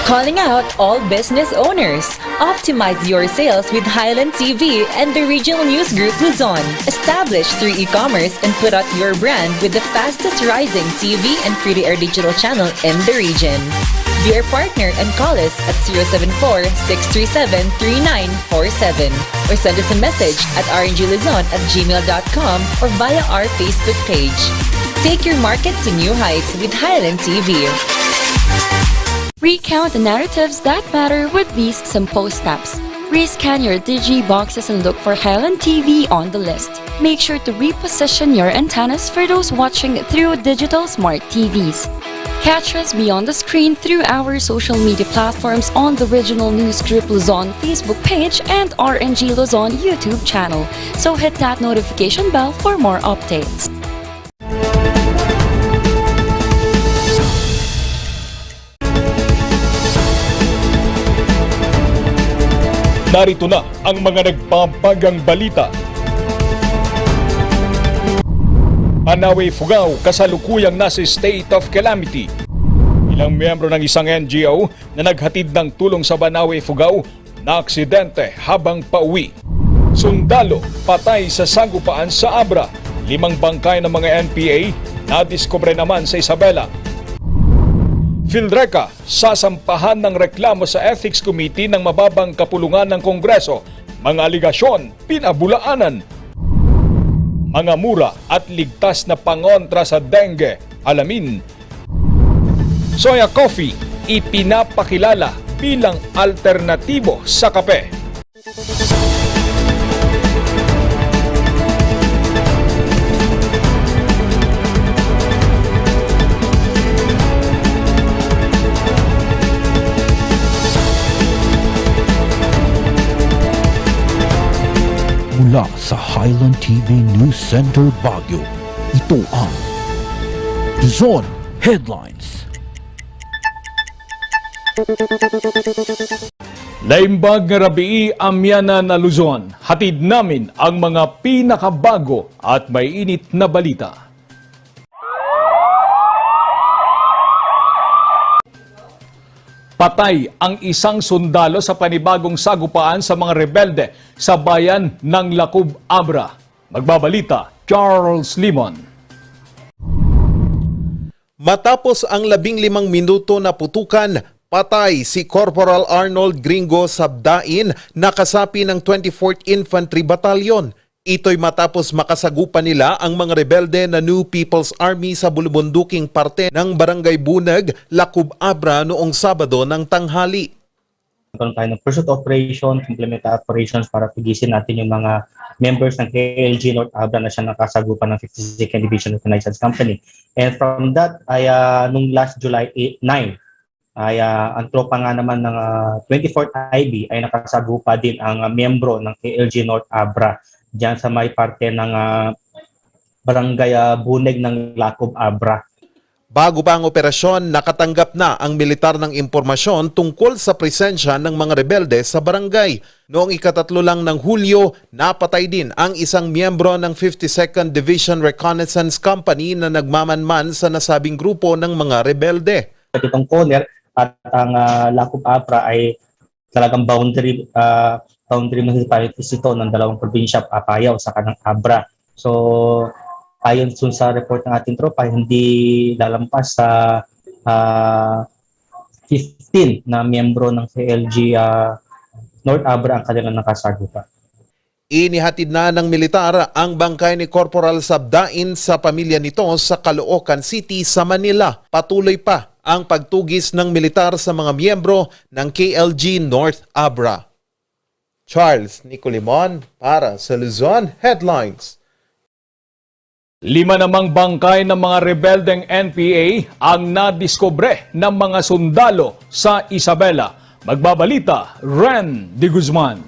Calling out all business owners. Optimize your sales with Highland TV and the Regional News Group Luzon. Establish through e-commerce and put out your brand with the fastest rising TV and free-to-air digital channel in the region. Be our partner and call us at 074-637-3947 or send us a message at rngluzon@gmail.com or via our Facebook page. Take your market to new heights with Highland TV. Recount the narratives that matter with these simple steps. Rescan your Digi boxes and look for Highland TV on the list. Make sure to reposition your antennas for those watching through digital smart TVs. Catch us beyond the screen through our social media platforms on the Regional News Group Luzon Facebook page and RNG Luzon YouTube channel. So hit that notification bell for more updates. Narito na ang mga nagpapagang balita. Banawe, Fugao, kasalukuyang nasa state of calamity. Ilang miyembro ng isang NGO na naghatid ng tulong sa Banawe, Fugao na aksidente habang pauwi. Sundalo, patay sa sagupaan sa Abra. 5 bangkay ng mga NPA nadiskubre naman sa Isabela. Philreca, sasampahan ng reklamo sa Ethics Committee ng mababang kapulungan ng Kongreso. Mga aligasyon, pinabulaanan. Mga mura at ligtas na pangontra sa dengue. Alamin. Soya coffee, ipinapakilala bilang alternatibo sa kape. Mula sa Highland TV News Center Baguio, ito ang Luzon Headlines. Naimbag nga rabii amyana na Luzon, hatid namin ang mga pinakabago at may init na balita. Patay ang isang sundalo sa panibagong sagupaan sa mga rebelde sa bayan ng Lacub, Abra. Magbabalita, Charles Limon. Matapos ang 15 minuto na putukan, patay si Corporal Arnold Gringo Sabdain na kasapi ng 24th Infantry Battalion. Ito'y matapos makasagupan nila ang mga rebelde na New People's Army sa bulubunduking parte ng Barangay Bunag, Lacub, Abra noong Sabado ng tanghali. Nagkaroon tayo ng pursuit operation, complementary operations para pigisin natin yung mga members ng KLG North Abra na siya nakasagupan ng 52nd Division Reconnaissance Company. And from that, ay nung last July 9, ay ang tropa nga naman ng 24th IB ay nakasagupa din ang miyembro ng KLG North Abra diyan sa may parte ng Barangay Buneg ng Lacub, Abra. Bago pa ang operasyon, nakatanggap na ang militar ng impormasyon tungkol sa presensya ng mga rebelde sa barangay. Noong ika-3 lang ng Hulyo, napatay din ang isang miyembro ng 52nd Division Reconnaissance Company na nagmamanman sa nasabing grupo ng mga rebelde. Itong corner at ang Lacub, Abra ay talagang boundary municipalities ito ng dalawang probinsya, Apayao sa kanang Abra. So, ayon sa report ng ating tropa, hindi lalampas sa 15 na miyembro ng KLG North Abra ang kanilang nakasagupa. Inihatid na ng militar ang bangkay ni Corporal Sabdain sa pamilya nito sa Caloocan City sa Manila. Patuloy pa ang pagtugis ng militar sa mga miyembro ng KLG North Abra. Charles Nicolimon para sa Luzon Headlines. 5 namang bangkay ng mga rebeldeng NPA ang nadiskubre ng mga sundalo sa Isabela. Magbabalita, Ren de Guzman.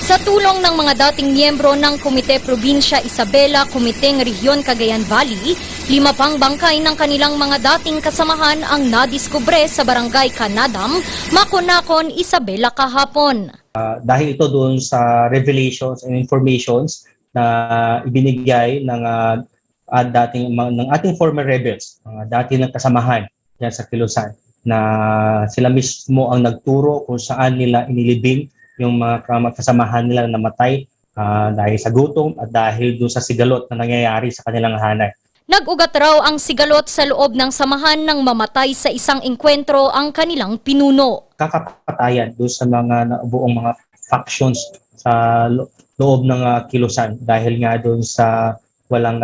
Sa tulong ng mga dating miyembro ng Komite Probinsya Isabela, Komiteng Rehiyon Cagayan Valley, 5 pang bangkay ng kanilang mga dating kasamahan ang nadiskubre sa Barangay Canadam, Maconacon, Isabela kahapon. Dahil ito doon sa revelations and informations na ibinigay ng at ng ating former rebels, dati ng kasamahan diyan sa Kilusan, na sila mismo ang nagturo kung saan nila inilibing yung mga kasamahan nila na namatay dahil sa gutom at dahil doon sa sigalot na nangyayari sa kanilang hanay. Nag-ugat raw ang sigalot sa loob ng samahan nang mamatay sa isang engkwentro ang kanilang pinuno. Kakapatayan doon sa mga buong mga factions sa loob ng Kilusan dahil nga doon sa walang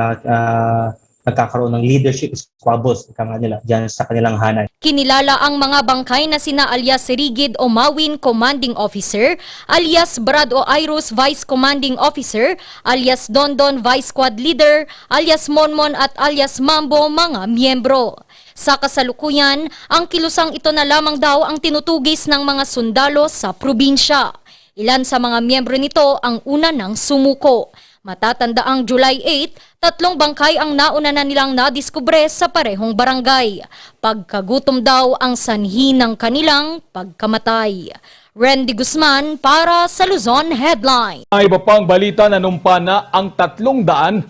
nagkakaroon ng leadership squabbles nila dyan sa kanilang hanay. Kinilala ang mga bangkay na sina alias Rigid Omawin Commanding Officer, alias Brad O. Iros Vice Commanding Officer, alias Dondon Vice Squad Leader, alias Monmon at alias Mambo mga miyembro. Sa kasalukuyan, ang kilusang ito na lamang daw ang tinutugis ng mga sundalo sa probinsya. Ilan sa mga miyembro nito ang una ng sumuko. Matatanda ang July 8, 3 bangkay ang nauna na nilang nadiskubre sa parehong barangay. Pagkagutom daw ang sanhi ng kanilang pagkamatay. Randy Guzman para sa Luzon Headline. Ang iba pang balita, nanumpa na ang 350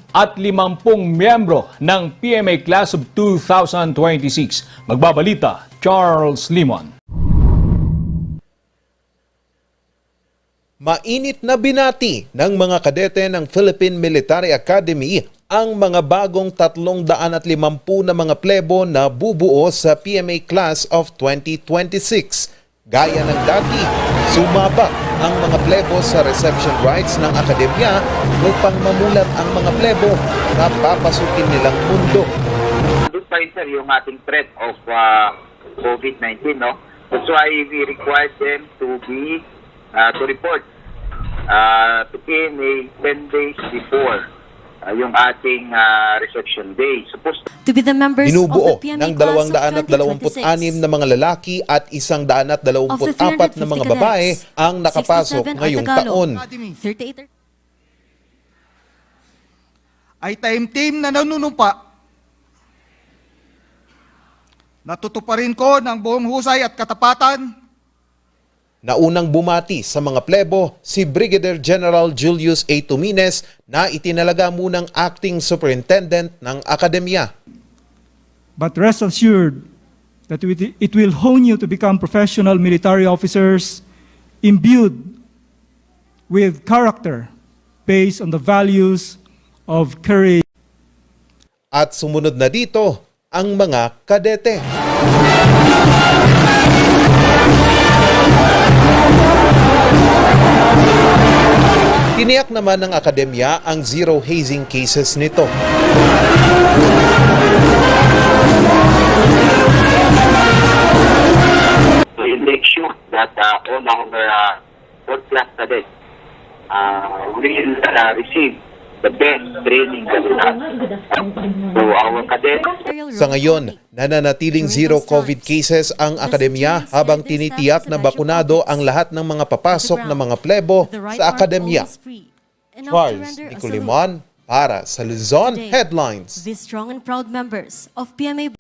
miyembro ng PMA Class of 2026. Magbabalita, Charles Limon. Mainit na binati ng mga kadete ng Philippine Military Academy ang mga bagong 350 na mga plebo na bubuo sa PMA Class of 2026. Gaya ng dati, sumabak ang mga plebo sa reception rights ng akademya upang mamulat ang mga plebo na papasukin nilang mundo. Doon pa rin, sir, yung ating threat of COVID-19, no? That's why we require them to report to PMA 10 days before yung ating reception day. To be the members Binubuo of the PMA ng class of 226 na mga lalaki at 124 na mga babae ang nakapasok ngayong taon. Ay taimtim na nanunumpa. Natutuparin ko ng buong husay at katapatan. Naunang bumati sa mga plebo si Brigadier General Julius A. Tumines na itinalaga munang acting superintendent ng akademya. But rest assured that it will hone you to become professional military officers imbued with character based on the values of courage. At sumunod na dito ang mga kadete. Tiniyak naman ng akademya ang zero hazing cases nito. We make sure that all our world-class cadets will receive the best training that we have. So our cadets. Sa ngayon, nananatiling zero COVID cases ang akademya habang tinitiyak na bakunado ang lahat ng mga papasok na mga plebo sa akademya. Charles Nicolimon para sa Luzon Headlines. Be strong and proud members of PMA.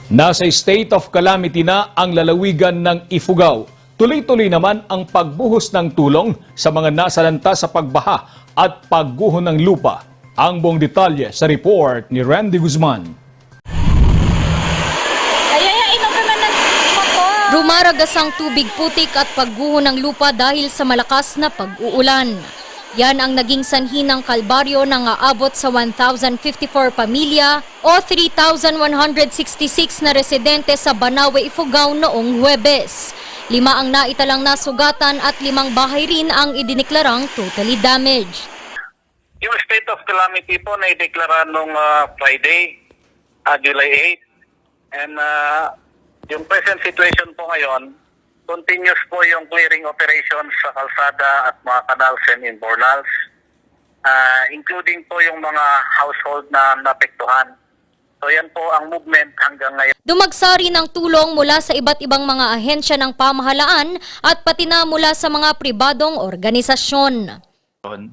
Nasa state of calamity na ang lalawigan ng Ifugao. Tuloy-tuloy naman ang pagbuhos ng tulong sa mga nasalanta sa pagbaha at pagguho ng lupa. Ang buong detalye sa report ni Randy Guzman. Rumaragas ang tubig putik at pagguho ng lupa dahil sa malakas na pag-uulan. Yan ang naging sanhi ng kalbaryo na aabot sa 1,054 pamilya o 3,166 na residente sa Banawe, Ifugao noong Huwebes. 5 ang naitalang nasugatan at 5 bahay rin ang idineklarang totally damaged. Yung state of calamity po na ideklara nung Friday, July 8. And yung present situation po ngayon, continuous po yung clearing operations sa kalsada at mga canals and imbornals, including po yung mga household na napektuhan. So yan po ang movement hanggang ngayon. Dumagsa rin ang tulong mula sa iba't ibang mga ahensya ng pamahalaan at pati na mula sa mga pribadong organisasyon.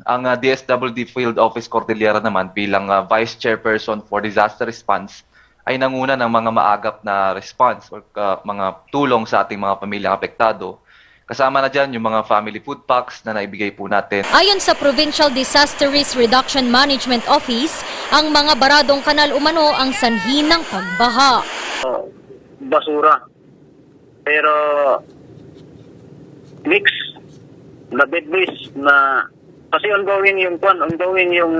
Ang DSWD Field Office Cordillera naman bilang Vice Chairperson for Disaster Response ay nanguna ng mga maagap na response o mga tulong sa ating mga pamilyang apektado. Kasama na dyan yung mga family food packs na naibigay po natin. Ayon sa Provincial Disaster Risk Reduction Management Office, ang mga baradong kanal umano ang sanhi ng pagbaha. Basura. Pero mix na bedbase na kasi ongoing yung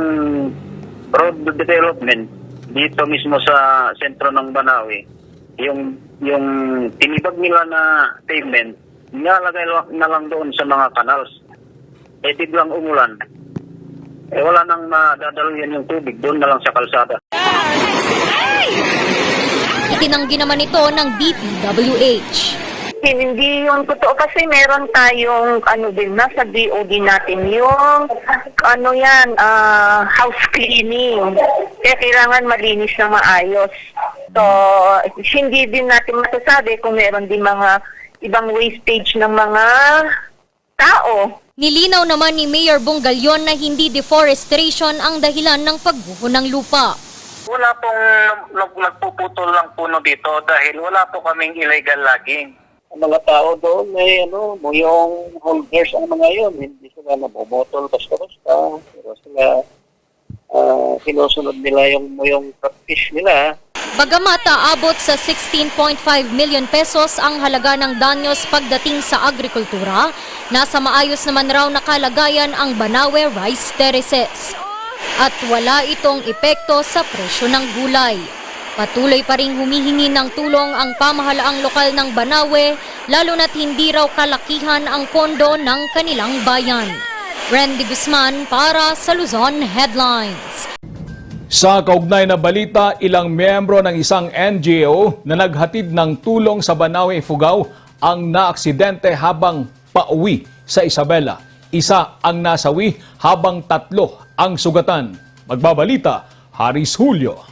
road development dito mismo sa sentro ng Banawe. Yung tinibag nila na pavement, nilalagay na lang doon sa mga canals. Biglang umulan. Wala nang madadaluyan yung tubig, doon na lang sa kalsada. Itinanggi naman ito ng DPWH. Hindi yung totoo kasi meron tayong nasa DOD natin yung house cleaning. Kaya kailangan malinis na maayos. So, hindi din natin masasabi kung meron din mga ibang wastage ng mga tao. Nilinaw naman ni Mayor Bongalyon na hindi deforestation ang dahilan ng pagguho ng lupa. Wala pong nagpuputol lang puno dito dahil wala po kaming illegal logging. Ang mga tao doon may yung holders ang mga yun, hindi sila nabomotol basta-basta, pero sila sinusunod nila yung practice nila. Bagamat aabot sa 16.5 million pesos ang halaga ng danyos pagdating sa agrikultura, nasa maayos naman raw na kalagayan ang Banawe rice terraces. At wala itong epekto sa presyo ng gulay. Patuloy pa ring humihingi ng tulong ang pamahalaang lokal ng Banawe, lalo na't hindi raw kalakihan ang pondo ng kanilang bayan. Randy Guzman para sa Luzon Headlines. Sa kaugnay na balita, ilang miyembro ng isang NGO na naghatid ng tulong sa Banawe, Ifugao ang naaksidente habang pauwi sa Isabela. Isa ang nasawi habang 3 ang sugatan. Magbabalita, Haris Julio.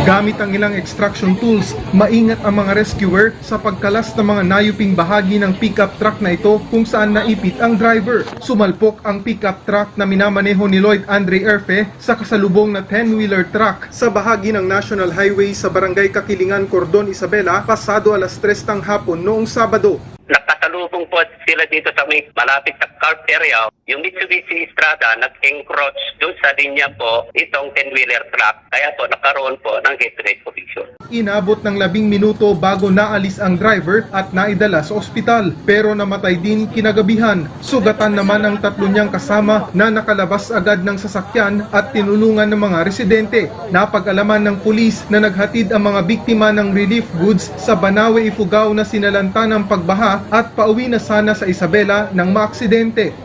Gamit ang ilang extraction tools, maingat ang mga rescuer sa pagkalas ng mga nayuping bahagi ng pickup truck na ito kung saan naipit ang driver. Sumalpok ang pickup truck na minamaneho ni Lloyd Andre Erfe sa kasalubong na 10-wheeler truck sa bahagi ng National Highway sa Barangay Kakilingan, Cordon, Isabela, pasado alas 3 ng hapon noong Sabado. Nakasalubong po sila dito sa may malapit sa Carp area. Yung Mitsubishi Strada nag-encroach doon sa linya po itong 10-wheeler truck. Kaya po nakaroon po ng head-to-head collision. Inabot ng 10 minuto bago naalis ang driver at naidala sa ospital. Pero namatay din kinagabihan. Sugatan naman ang 3 niyang kasama na nakalabas agad ng sasakyan at tinulungan ng mga residente. Napag-alaman ng pulis na naghatid ang mga biktima ng relief goods sa Banawe, Ifugao na sinalanta ng pagbaha at pauwi na sana sa Isabela ng maaksidente.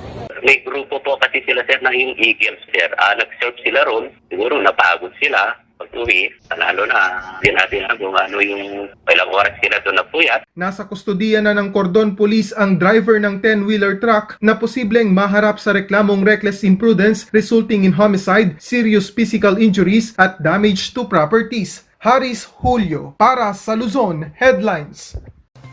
May grupo po kasi sila sir ng yung Eagles sir. Nag-serve sila ron. Siguro napagod sila. Pag-uwi, lalo na din natin kung yung ilang oras sila doon na puyat. Nasa kustodiya na ng Cordon Police ang driver ng 10-wheeler truck na posibleng maharap sa reklamong reckless imprudence resulting in homicide, serious physical injuries at damage to properties. Haris Julio para sa Luzon Headlines.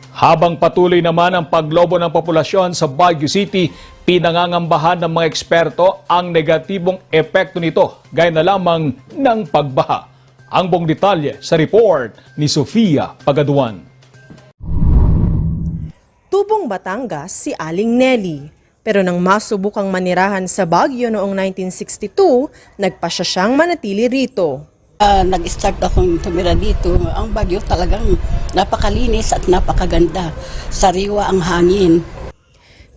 Habang patuloy naman ang paglobo ng populasyon sa Baguio City, pinangangambahan ng mga eksperto ang negatibong epekto nito, gaya na lamang ng pagbaha. Ang buong detalye sa report ni Sofia Pagaduan. Tubong Batangas si Aling Nelly. Pero nang masubukang manirahan sa Baguio noong 1962, nagpasya siyang manatili rito. Nag-start akong tumira dito. Ang Baguio talagang napakalinis at napakaganda. Sariwa ang hangin.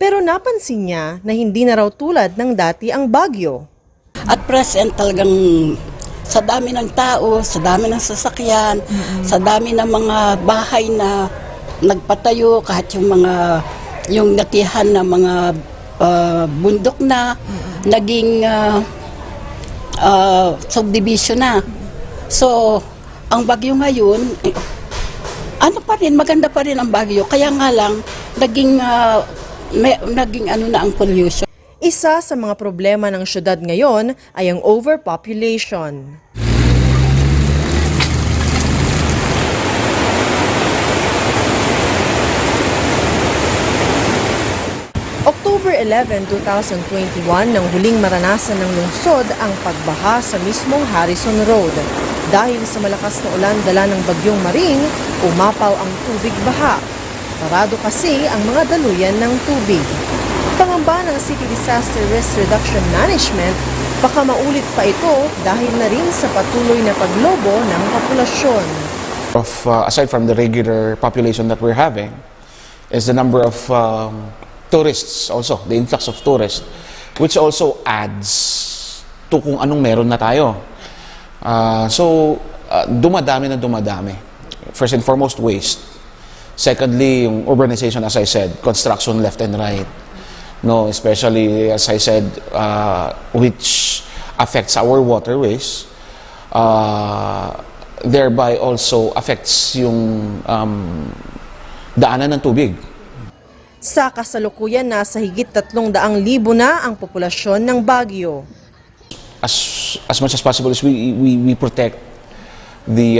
Pero napansin niya na hindi na raw tulad ng dati ang Baguio. At present talagang sa dami ng tao, sa dami ng sasakyan, sa dami ng mga bahay na nagpatayo, kahit yung natihan na mga bundok na, naging subdivision na. So, ang Baguio ngayon, maganda pa rin ang Baguio. Kaya nga lang, naging ang pollution. Isa sa mga problema ng syudad ngayon ay ang overpopulation. October 11, 2021 nang huling maranasan ng lungsod ang pagbaha sa mismong Harrison Road. Dahil sa malakas na ulan dala ng bagyong Maring, umapaw ang tubig baha. Parado kasi ang mga daluyan ng tubig. Pangamba ng City Disaster Risk Reduction Management, baka maulit pa ito dahil na rin sa patuloy na paglobo ng populasyon. Aside from the regular population that we're having, is the number of tourists also, the influx of tourists, which also adds to kung anong meron na tayo. Dumadami na dumadami. First and foremost, waste. Secondly, yung urbanization, as I said, construction left and right. No, especially, as I said, which affects our waterways, thereby also affects yung daanan ng tubig. Sa kasalukuyan, nasa higit 300,000 na ang populasyon ng Baguio. As much as possible is we protect the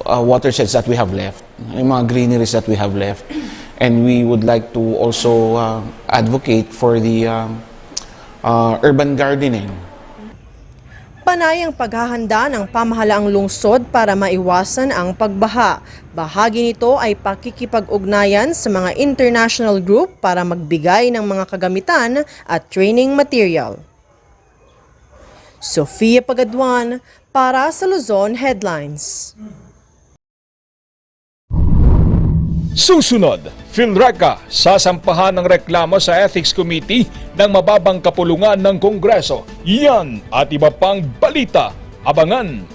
watersheds that we have left, yung mga greeneries that we have left, and we would like to also advocate for the urban gardening. Panay ang paghahanda ng pamahalaang lungsod para maiwasan ang pagbaha. Bahagi nito ay pakikipag-ugnayan sa mga international group para magbigay ng mga kagamitan at training material. Sofia Pagaduan para sa Luzon Headlines. Susunod, PhilReca sasampahan ng reklamo sa Ethics Committee ng mababang kapulungan ng Kongreso. Yan at iba pang balita. Abangan!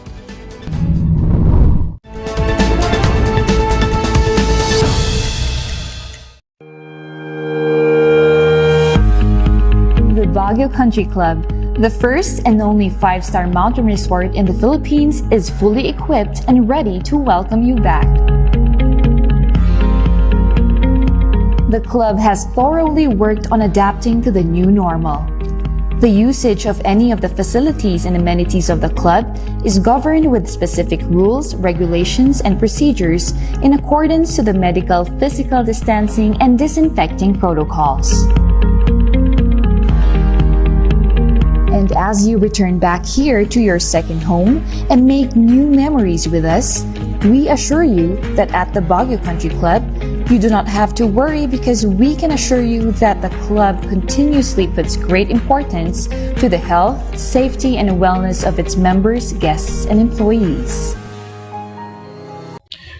The Baguio Country Club, the first and only 5-star mountain resort in the Philippines, is fully equipped and ready to welcome you back. The club has thoroughly worked on adapting to the new normal. The usage of any of the facilities and amenities of the club is governed with specific rules, regulations, and procedures in accordance to the medical, physical distancing, and disinfecting protocols. And as you return back here to your second home and make new memories with us, we assure you that at the Baguio Country Club, you do not have to worry because we can assure you that the club continuously puts great importance to the health, safety, and wellness of its members, guests, and employees.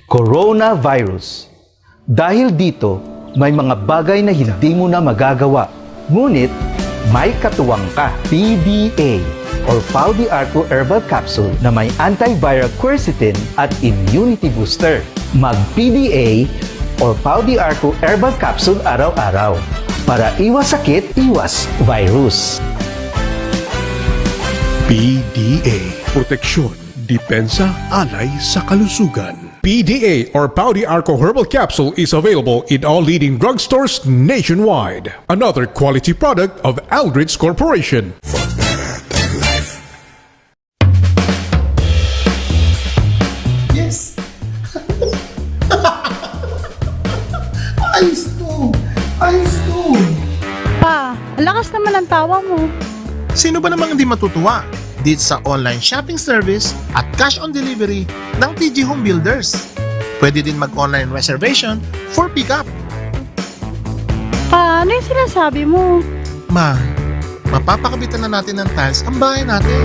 Coronavirus. Dahil dito, may mga bagay na hindi mo na magagawa. Ngunit, may katuwang ka. PDA or Pau de Arco Herbal Capsule na may antiviral quercetin at immunity booster. Mag-PDA or Pau de Arco Herbal Capsule araw-araw para iwas sakit, iwas virus. PDA. Proteksyon, depensa, alay sa kalusugan. PDA or Pau de Arco Herbal Capsule is available in all leading drugstores nationwide. Another quality product of Aldrich Corporation. Yes! Ayos to! Ayos to! Pa, lakas naman ang tawa mo. Sino ba namang hindi matutuwa dito sa online shopping service at cash on delivery ng TG Home Builders? Pwede din mag-online reservation for pickup. Pa, ano yung sinasabi mo? Ma, mapapakabitan na natin ng tiles ang bahay natin.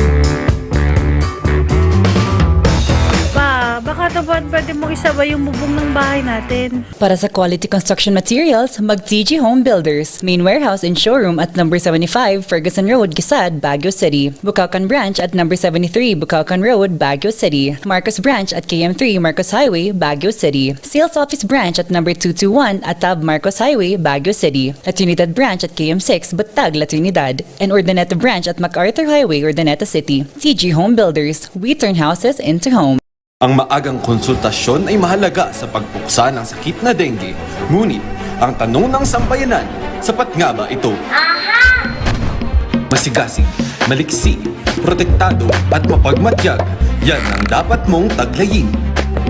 Pa, baka naman pwede mong isabay yung bubong ng bahay natin. Para sa quality construction materials, mag-TG Home Builders. Main warehouse and showroom at number 75 Ferguson Road, Gisad, Baguio City. Bukakan Branch at number 73 Bukakan Road, Baguio City. Marcos Branch at KM3 Marcos Highway, Baguio City. Sales Office Branch at number 221 Atab Marcos Highway, Baguio City. La Trinidad Branch at KM6 Batag, La Trinidad. And Urdaneta Branch at MacArthur Highway, Urdaneta City. TG Home Builders. We turn houses into homes. Ang maagang konsultasyon ay mahalaga sa pagpuksa ng sakit na dengue. Ngunit, ang tanong ng sambayanan, sapat nga ba ito? Masigasig, maliksi, protektado at mapagmatyag, yan ang dapat mong taglayin.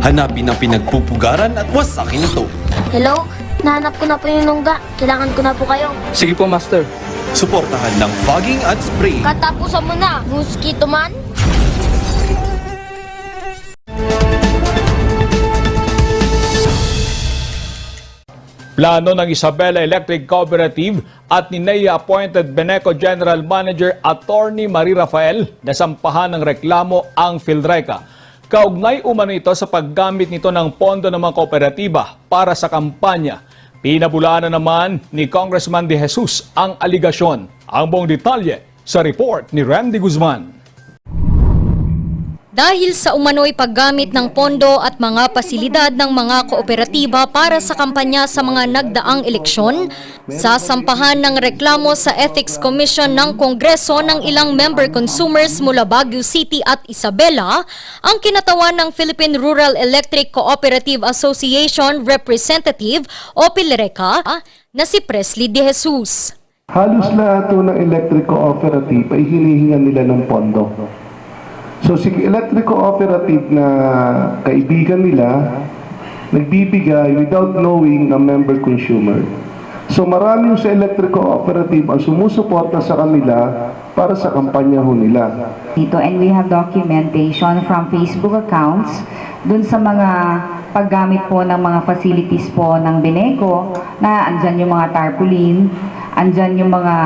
Hanapin ang pinagpupugaran at wasakin ito. Hello? Nahanap ko na po yung lungga. Kailangan ko na po kayo. Sige po, Master. Suportahan ng fogging at spraying. Katapusan mo na, mosquito man. Plano ng Isabela Electric Cooperative at ni NEA appointed Beneco General Manager Attorney Marie Rafael na sampahan ng reklamo ang Philreca. Kaugnay umano ito sa paggamit nito ng pondo ng mga kooperatiba para sa kampanya. Pinabulaan na naman ni Congressman De Jesus ang aligasyon. Ang buong detalye sa report ni Randy Guzman. Dahil sa umano'y paggamit ng pondo at mga pasilidad ng mga kooperatiba para sa kampanya sa mga nagdaang eleksyon, sasampahan ng reklamo sa Ethics Commission ng Kongreso ng ilang member consumers mula Baguio City at Isabela ang kinatawan ng Philippine Rural Electric Cooperative Association Representative o PhilReca na si Presley De Jesus. Halos lahat ng electric cooperative ay hinihingan nila ng pondo. So si electric cooperative na kaibigan nila, nagbibigay without knowing ng member consumer. So maraming sa electric cooperative ang sumusuporta sa kanila para sa kampanya ho nila. Dito, and we have documentation from Facebook accounts dun sa mga paggamit po ng mga facilities po ng Beneco na andyan yung mga tarpaulin, andyan yung mga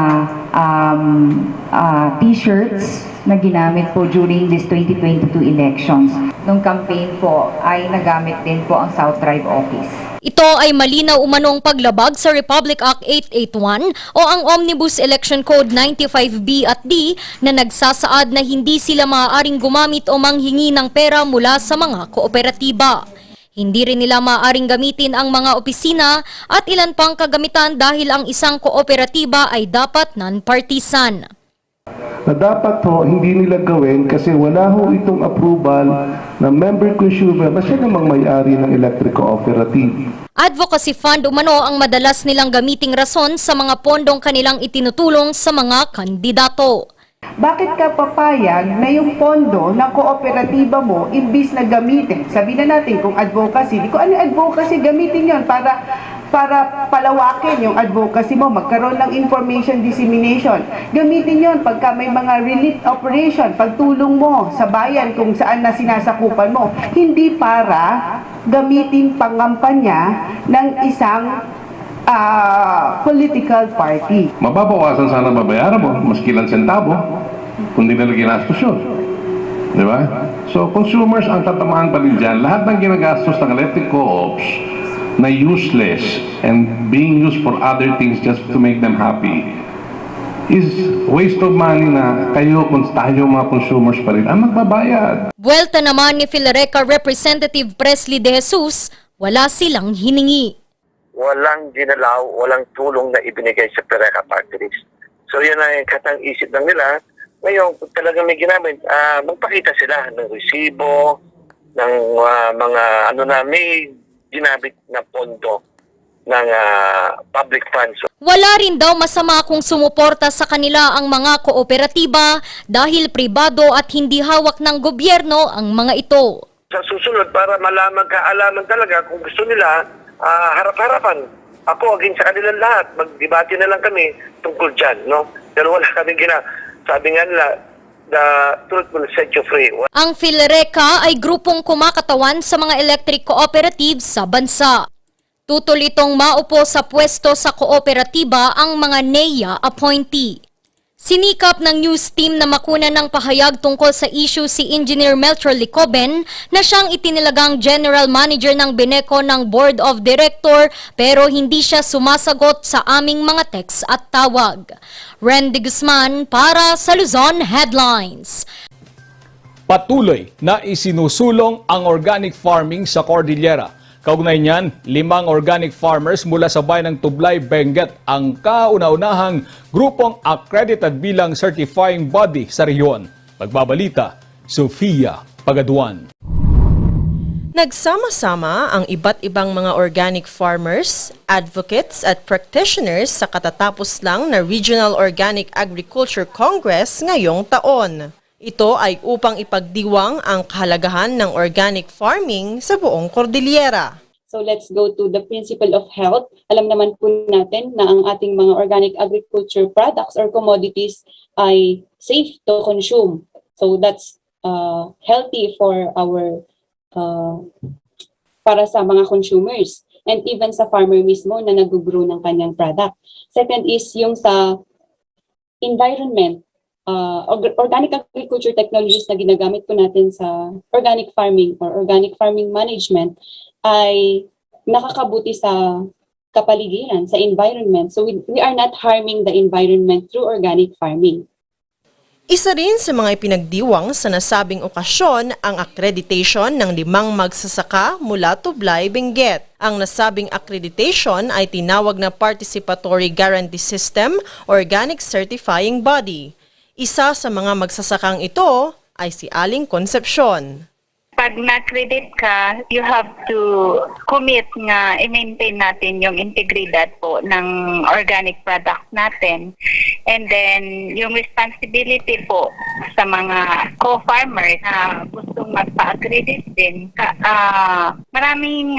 t-shirts na ginamit po during this 2022 elections. Nung campaign po ay nagamit din po ang South Drive Office. Ito ay malinaw umanong paglabag sa Republic Act 881 o ang Omnibus Election Code 95B at D na nagsasaad na hindi sila maaaring gumamit o manghingi ng pera mula sa mga kooperatiba. Hindi rin nila maaaring gamitin ang mga opisina at ilan pang kagamitan dahil ang isang kooperatiba ay dapat non-partisan. Na dapat ho, hindi nila gawin kasi wala ho itong approval ng member consumer na siya namang may-ari ng electric cooperative. Advocacy fund umano ang madalas nilang gamiting rason sa mga pondong kanilang itinutulong sa mga kandidato. Bakit ka papayag na yung pondo ng kooperatiba mo imbis na gamitin? Sabihin na natin kung advocacy, di ko ano advocacy, gamitin yon para palawakin yung advocacy mo, magkaroon ng information dissemination. Gamitin yon pagka may mga relief operation, pagtulong mo sa bayan kung saan na sinasakupan mo. Hindi para gamitin pangampanya ng isang political party. Mababawasan sana babayaran mo, maski lang sentabo, kung di nila ginastos yun. Di ba? So, consumers ang tatamaan pa rin dyan. Lahat ng ginagastos ng electric co-ops na useless and being used for other things just to make them happy is waste of money na tayo mga consumers pa rin ang magbabayad. Buwelta naman ni PhilReca Representative Presley De Jesus, wala silang hiningi. Walang ginalaw, walang tulong na ibinigay sa PhilReca party list. So yun ang katang isip ng nila. Ngayon, kung talagang may ginamit, magpakita sila ng resibo, ng mga may ginamit na pondo ng public funds. Wala rin daw masama kung sumuporta sa kanila ang mga kooperatiba dahil pribado at hindi hawak ng gobyerno ang mga ito. Sa susunod, para kaalaman talaga kung gusto nila, harap-harapan. Ako, against sa kanilang lahat. Mag-debate na lang kami tungkol dyan, no? Pero wala kaming sabi nga nila, the truth will set you free. Ang PhilReca ay grupong kumakatawan sa mga electric cooperatives sa bansa. Tutol itong maupo sa pwesto sa kooperatiba ang mga NEA appointee. Sinikap ng news team na makuna ng pahayag tungkol sa issue si Engineer Melchor Licoben na siyang itinilagang General Manager ng Beneco ng Board of Director pero hindi siya sumasagot sa aming mga text at tawag. Randy Guzman para sa Luzon Headlines. Patuloy na isinusulong ang organic farming sa Cordillera. Kaugnay niyan, 5 organic farmers mula sa bayan ng Tublay, Benguet ang kauna-unahang grupong accredited bilang certifying body sa rehiyon. Magbabalita, Sofia Pagaduan. Nagsama-sama ang iba't ibang mga organic farmers, advocates at practitioners sa katatapos lang na Regional Organic Agriculture Congress ngayong taon. Ito ay upang ipagdiwang ang kahalagahan ng organic farming sa buong Cordillera. So let's go to the principle of health. Alam naman po natin na ang ating mga organic agriculture products or commodities ay safe to consume. So that's healthy for our para sa mga consumers and even sa farmer mismo na nag-grow ng kanyang product. Second is yung sa environment. Organic agriculture technologies na ginagamit po natin sa organic farming or organic farming management ay nakakabuti sa kapaligiran, sa environment. So we are not harming the environment through organic farming. Isa rin sa mga ipinagdiwang sa nasabing okasyon ang accreditation ng 5 magsasaka mula Tublay, Benguet. Ang nasabing accreditation ay tinawag na Participatory Guarantee System Organic Certifying Body. Isa sa mga magsasakang ito ay si Aling Concepcion. Pag na-credit ka, you have to commit nga i-maintain natin yung integridad po ng organic product natin. And then, yung responsibility po sa mga co-farmers na gustong magpa-accredit din. Maraming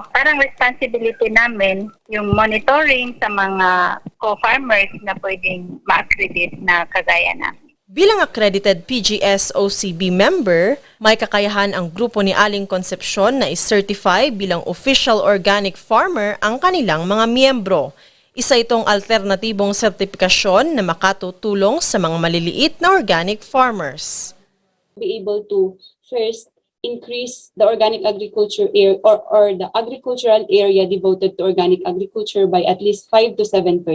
parang responsibility namin yung monitoring sa mga co-farmers na pwedeng ma-accredit na kagaya namin. Bilang accredited PGS-OCB member, may kakayahan ang grupo ni Aling Concepcion na i-certify bilang official organic farmer ang kanilang mga miyembro. Isa itong alternatibong sertifikasyon na makatutulong sa mga maliliit na organic farmers. Be able to first increase the organic agriculture area or the agricultural area devoted to organic agriculture by at least 5 to 7%.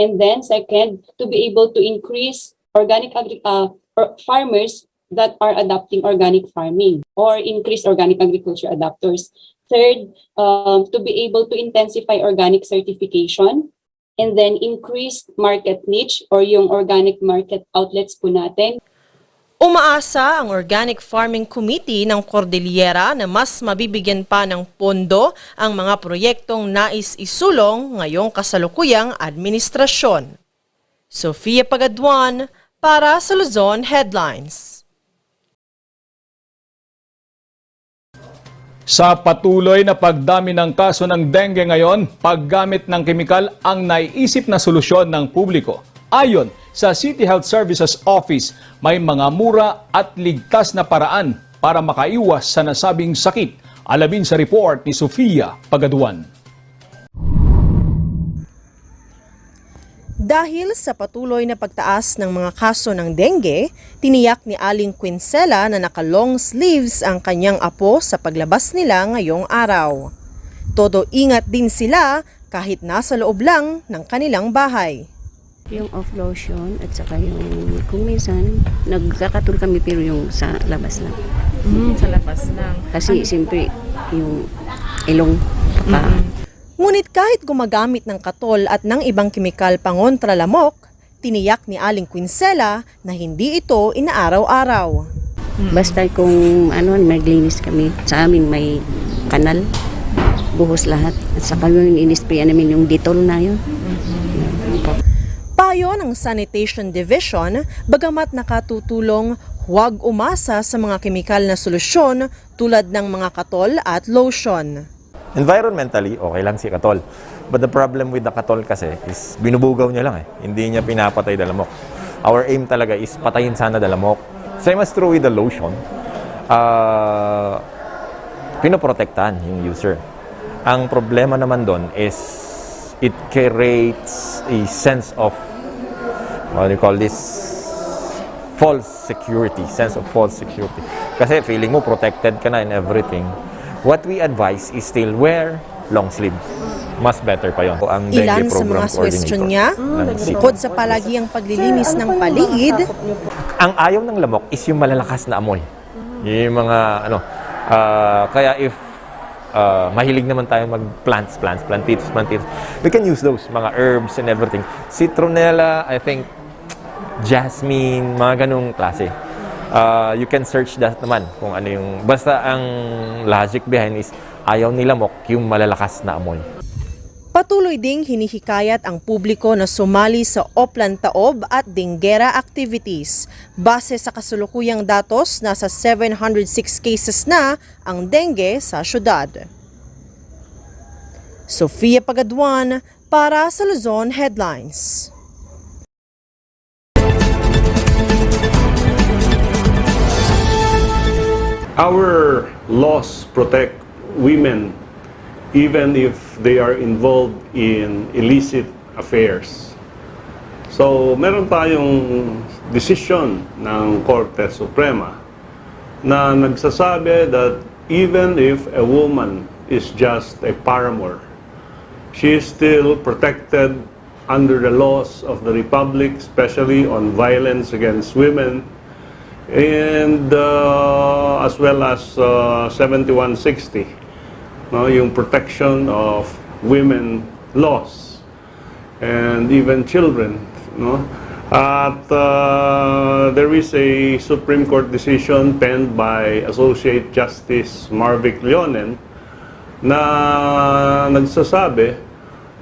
And then second, to be able to increase organic farmers that are adopting organic farming or increase organic agriculture adopters. Third, to be able to intensify organic certification and then increase market niche or yung organic market outlets po natin. Umaasa ang Organic Farming Committee ng Cordillera na mas mabibigyan pa ng pondo ang mga proyektong nais isulong ngayong kasalukuyang administrasyon. Sofia Pagaduan para sa Luzon Headlines. Sa patuloy na pagdami ng kaso ng dengue ngayon, paggamit ng kemikal ang naiisip na solusyon ng publiko. Ayon sa City Health Services Office, may mga mura at ligtas na paraan para makaiwas sa nasabing sakit. Alamin sa report ni Sofia Pagaduan. Dahil sa patuloy na pagtaas ng mga kaso ng dengue, tiniyak ni Aling Quincela na naka-long sleeves ang kanyang apo sa paglabas nila ngayong araw. Todo ingat din sila kahit nasa loob lang ng kanilang bahay. Yung off lotion at saka yung kung minsan nagkakatul kami pero yung sa labas lang. Sa labas lang. Kasi siyempre yung ilong Ngunit kahit gumagamit ng katol at ng ibang kemikal pangontra lamok, tiniyak ni Aling Quincela na hindi ito inaaraw-araw. Basta kung naglinis kami, sa amin may kanal, buhos lahat. At saka yung inisprayan namin yung Dettol na yun. Payo ng Sanitation Division, bagamat nakatutulong, huwag umasa sa mga kemikal na solusyon tulad ng mga katol at lotion. Environmentally, okay lang si katol. But the problem with the katol kasi is binubugaw niya lang Hindi niya pinapatay dalamok. Our aim talaga is patayin sana dalamok. Same as true with the lotion. Pinoprotektahan yung user. Ang problema naman doon is it creates a sense of, what do you call this? False security. Sense of false security. Kasi feeling mo protected ka na in everything. What we advise is still wear long sleeves. Mas better pa yun. Ang Ilan sa mga question niya, bukod sa palagiang paglilinis ng paligid, ang ayaw ng lamok is yung malalakas na amoy. Yung mga kaya if mahilig naman tayo mag-plants, plantitos, we can use those, mga herbs and everything. Citronella, I think, jasmine, mga ganung klase. You can search that naman kung ano yung... Basta ang logic behind is ayaw ni lamok yung malalakas na amoy. Patuloy ding hinihikayat ang publiko na sumali sa Oplan Taob at Denguera activities. Base sa kasulukuyang datos, nasa 706 cases na ang dengue sa syudad. Sofia Pagaduan para sa Luzon Headlines. Our laws protect women even if they are involved in illicit affairs. So, meron tayong decision ng Korte Suprema na nagsasabi that even if a woman is just a paramour, she is still protected under the laws of the Republic, especially on violence against women, and as well as 7160, no, yung protection of women laws and even children, no. At there is a Supreme Court decision penned by Associate Justice Marvic Leonen na nagsasabi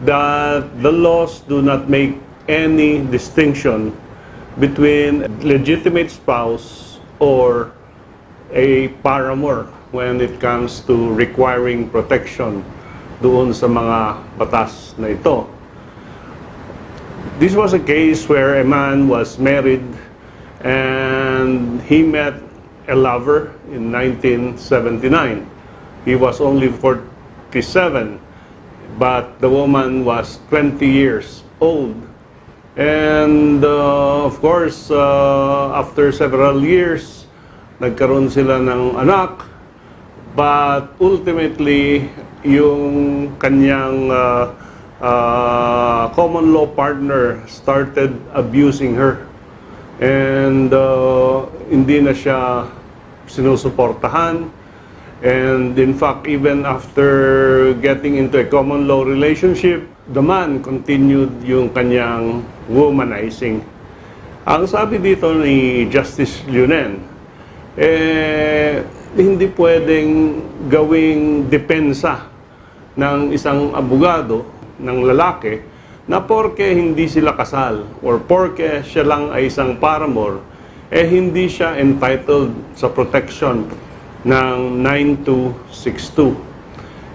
that the laws do not make any distinction between a legitimate spouse or a paramour when it comes to requiring protection doon sa mga batas na ito. This was a case where a man was married and he met a lover in 1979. He was only 47, but the woman was 20 years old. And of course, after several years, nagkaroon sila ng anak. But ultimately, yung kanyang common law partner started abusing her. And hindi na siya sinusuportahan. And in fact, even after getting into a common law relationship, the man continued yung kanyang womanizing. Ang sabi dito ni Justice Leonen, hindi pwedeng gawing depensa ng isang abogado, ng lalaki, na porke hindi sila kasal or porke siya lang ay isang paramour, hindi siya entitled sa protection ng 9262.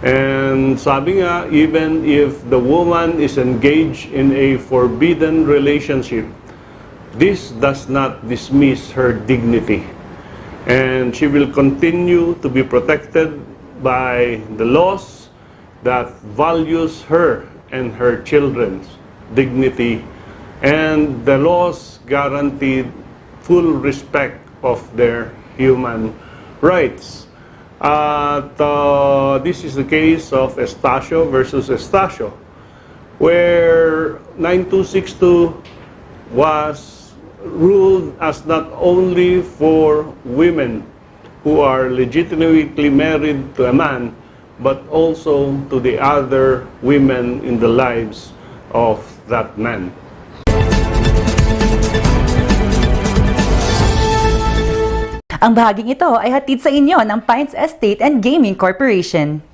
And sabi nga, even if the woman is engaged in a forbidden relationship, this does not dismiss her dignity. And she will continue to be protected by the laws that values her and her children's dignity, and the laws guaranteed full respect of their human rights. This is the case of Estacio versus Estacio, where 9262 was ruled as not only for women who are legitimately married to a man, but also to the other women in the lives of that man. Ang bahaging ito ay hatid sa inyo ng Pines Estate and Gaming Corporation.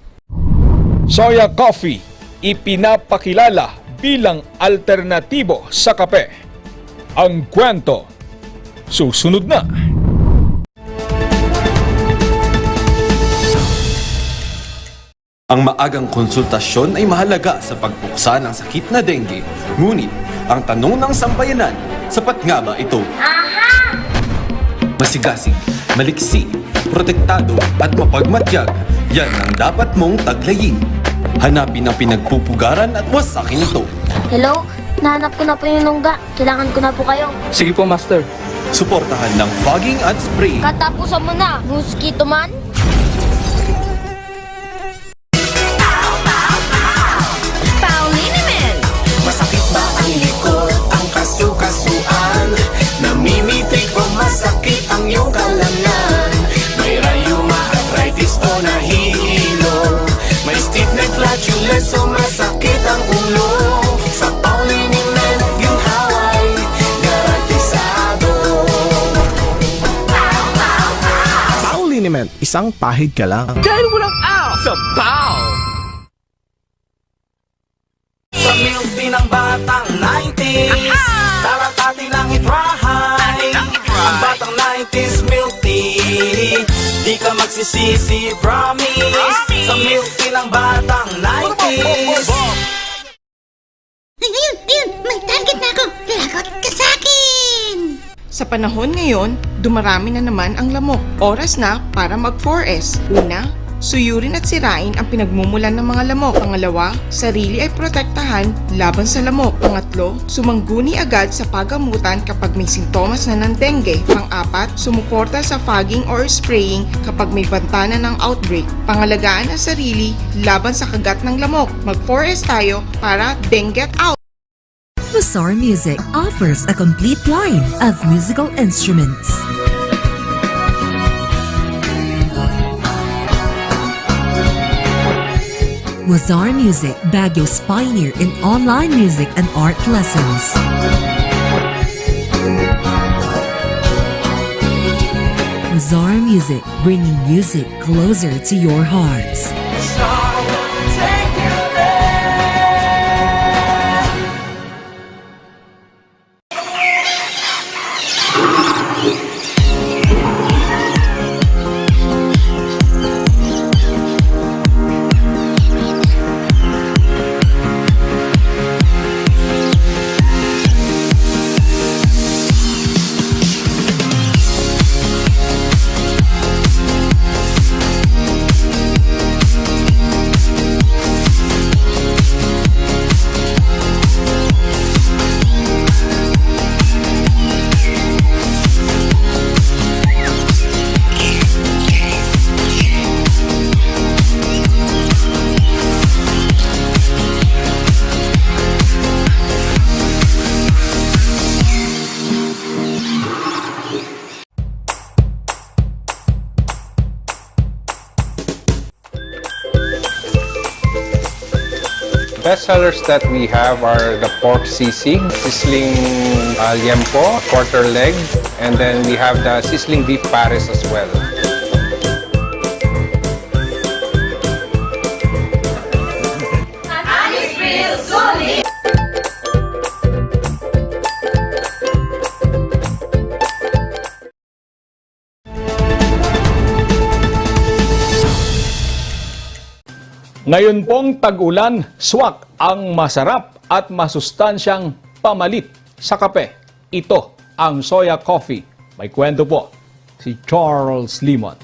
Soya Coffee, ipinapakilala bilang alternatibo sa kape. Ang kwento, susunod na. Ang maagang konsultasyon ay mahalaga sa pagpuksa ng sakit na dengue. Ngunit, ang tanong ng sambayanan, sapat nga ba ito? Masigasig, maliksi, protektado at mapagmatyag, yan ang dapat mong taglayin. Hanapin ang pinagpupugaran at wasakin ito. Hello? Nahanap ko na po yung nungga. Kailangan ko na po kayo. Sige po, Master. Suportahan ng fogging at spray. Katapusan mo na, mosquito man. Masakit ba ang likod, ang kasu-kasuan? Namimitig o masakit ang iyong kalamnan? May rayuma, arthritis o nahihilo? May stiff neck, flatulence o masakit ang ulo? Sa Pauliniment, ginhaway, garantisado. Pauliniment, isang pahid ka lang. Dahil walang out sa Pau! Sa milk tea ng batang 90s, dapat atin lang i-try. Ang batang 90s milk tea, di ka magsisisi, promise. Sa milk tea ng batang 90s. Ayun, may target na ako. Lagot ka sa akin! Sa panahon ngayon, dumarami na naman ang lamok. Oras na para mag-4S. Una, suyurin at sirain ang pinagmumulan ng mga lamok. Pangalawa, sarili ay protektahan laban sa lamok. Pangatlo, sumangguni agad sa pagamutan kapag may sintomas na ng dengue. Pang-apat, sumuporta sa fogging or spraying kapag may bantana ng outbreak. Pangalagaan ang sarili laban sa kagat ng lamok. Mag-4S tayo para dengue out! Bazaar Music offers a complete line of musical instruments. Bazaar Music, Baguio's pioneer in online music and art lessons. Bazaar Music, bringing music closer to your hearts. Best sellers that we have are the pork sisig, sizzling liempo, quarter leg, and then we have the sizzling beef pares as well. Ngayon pong tag-ulan, swak ang masarap at masustansyang pamalit sa kape. Ito ang soya coffee. May kwento po si Charles Limon.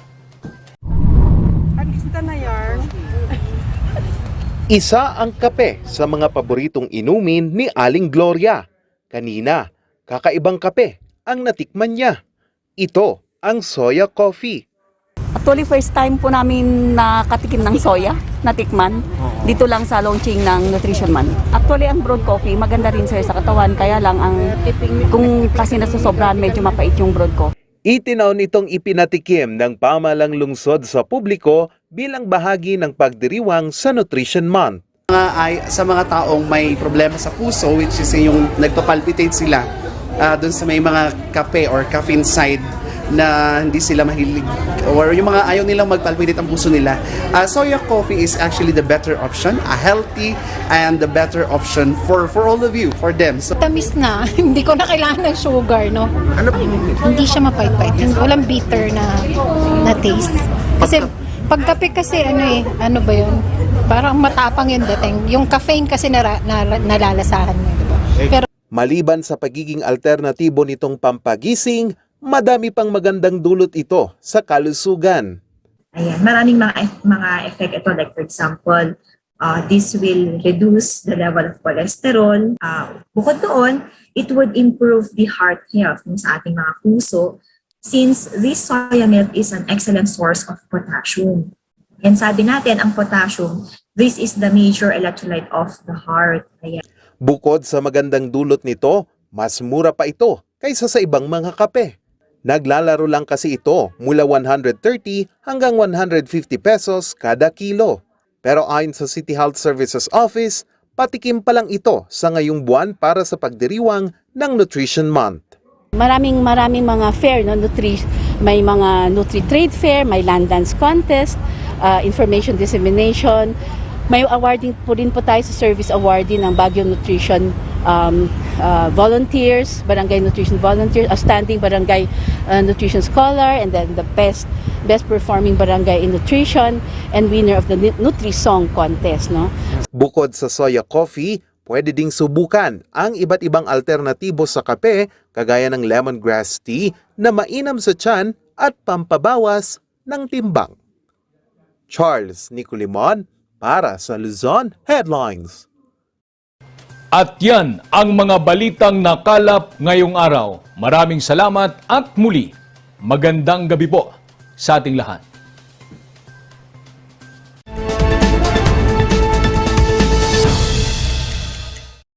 Isa ang kape sa mga paboritong inumin ni Aling Gloria. Kanina, kakaibang kape ang natikman niya. Ito ang soya coffee. Actually, first time po namin nakatikim ng soya, natikman. Dito lang sa launching ng Nutrition Month. Actually, ang brewed coffee, maganda rin sir sa katawan. Kaya lang, kung kasi nasusobrahan, medyo mapait yung brewed coffee. Itinaon itong ipinatikim ng pamalang lungsod sa publiko bilang bahagi ng pagdiriwang sa Nutrition Month. Sa mga taong may problema sa puso, which is yung nagpapalpitate sila dun sa may mga kape or caffeine side na hindi sila mahilig or yung mga ayaw nilang magpalpitate ang puso nila. Soya coffee is actually the better option, a healthy and the better option for all of you, for them. So, tamis na, hindi ko na kailangan ng sugar, no? Hindi siya mapait-pait, walang bitter na taste. Kasi pagkape kasi ano ba yun? Parang matapang yung dating. Yung caffeine kasi nalalasahan mo, diba? Pero maliban sa pagiging alternatibo nitong pampagising, madami pang magandang dulot ito sa kalusugan. Ayan, maraming mga effect ito. Like for example, this will reduce the level of cholesterol. Bukod doon, it would improve the heart health sa ating mga puso since this soya milk is an excellent source of potassium. And sabi natin, ang potassium, this is the major electrolyte of the heart. Ayan. Bukod sa magandang dulot nito, mas mura pa ito kaysa sa ibang mga kape. Naglalaro lang kasi ito mula 130 hanggang 150 pesos kada kilo. Pero ayon sa City Health Services Office, patikim pa lang ito sa ngayong buwan para sa pagdiriwang ng Nutrition Month. Maraming mga fair, no? May mga Nutri-Trade Fair, may land dance contest, information dissemination. May awarding po rin po tayo sa service awarding ng Baguio Nutrition volunteers, barangay nutrition volunteers, outstanding barangay nutrition scholar, and then the best performing barangay in nutrition, and winner of the Nutri-Song contest, no? Bukod sa soya coffee, pwede ding subukan ang iba't ibang alternatibo sa kape kagaya ng lemongrass tea na mainam sa tiyan at pampabawas ng timbang. Charles Nicolimon para sa Luzon Headlines. At yan ang mga balitang nakalap ngayong araw. Maraming salamat at muli, magandang gabi po sa ating lahat.